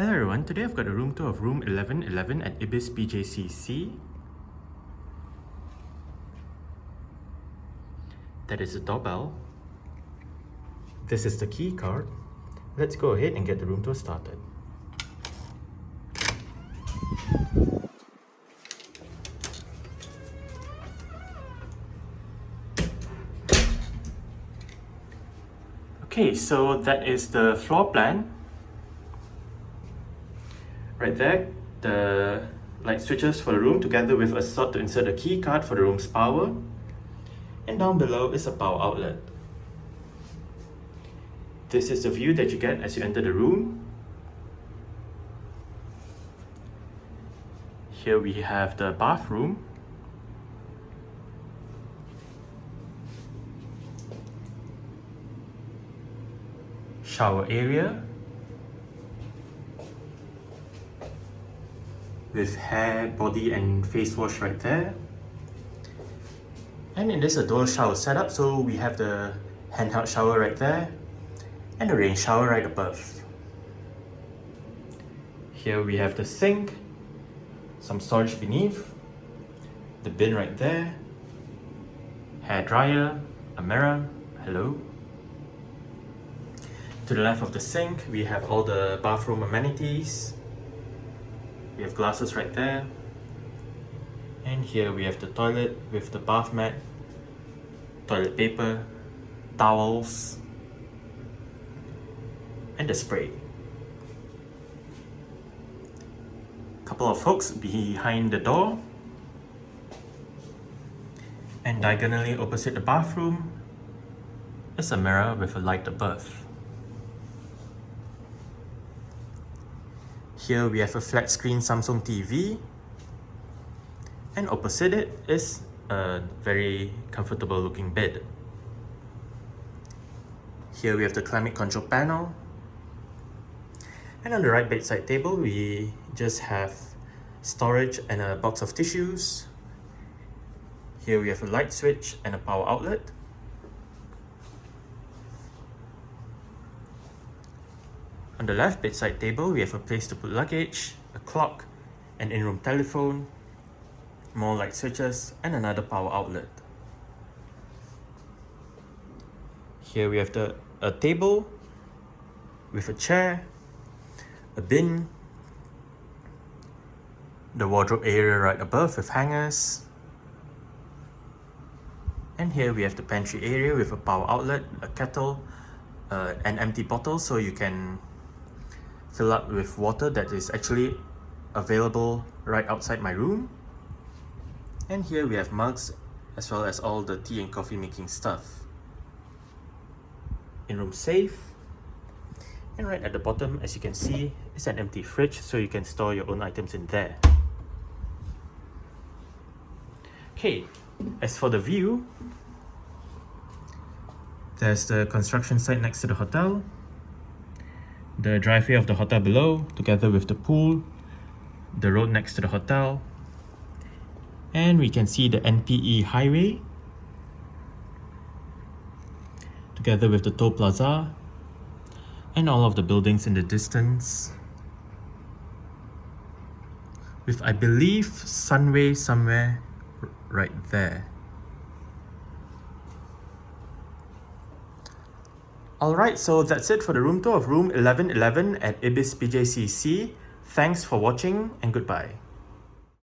Hello everyone, today I've got a room tour of room 1111 at ibis PJCC. That is the doorbell. This is the key card. Let's go ahead and get the room tour started. Okay, so that is the floor plan. Right there, the light switches for the room together with a slot to insert a key card for the room's power. And down below is a power outlet. This is the view that you get as you enter the room. Here we have the bathroom. Shower area. With hair, body and face wash right there. And it is a dual shower setup, so we have the handheld shower right there and the rain shower right above. Here we have the sink, some storage beneath, the bin right there, hair dryer, a mirror, hello. To the left of the sink, we have all the bathroom amenities. We have glasses right there. And here we have the toilet with the bath mat, toilet paper, towels, and the spray. Couple of hooks behind the door. And diagonally opposite the bathroom is a mirror with a light above. Here we have a flat screen Samsung TV, and opposite it is a very comfortable looking bed. Here we have the climate control panel, and on the right bedside table we just have storage and a box of tissues. Here we have a light switch and a power outlet. On the left bedside table, we have a place to put luggage, a clock, an in-room telephone, more light switches, and another power outlet. Here we have a table with a chair, a bin, the wardrobe area right above with hangers, and here we have the pantry area with a power outlet, a kettle, an empty bottle so you can fill up with water that is actually available right outside my room. And here we have mugs as well as all the tea and coffee making stuff. In-room safe. And right at the bottom, as you can see, is an empty fridge so you can store your own items in there. Okay, as for the view, there's the construction site next to the hotel, the driveway of the hotel below, together with the pool, the road next to the hotel, and we can see the NPE highway, together with the toll plaza, and all of the buildings in the distance, with I believe Sunway somewhere right there. Alright, so that's it for the room tour of room 1111 at ibis PJCC. Thanks for watching and goodbye.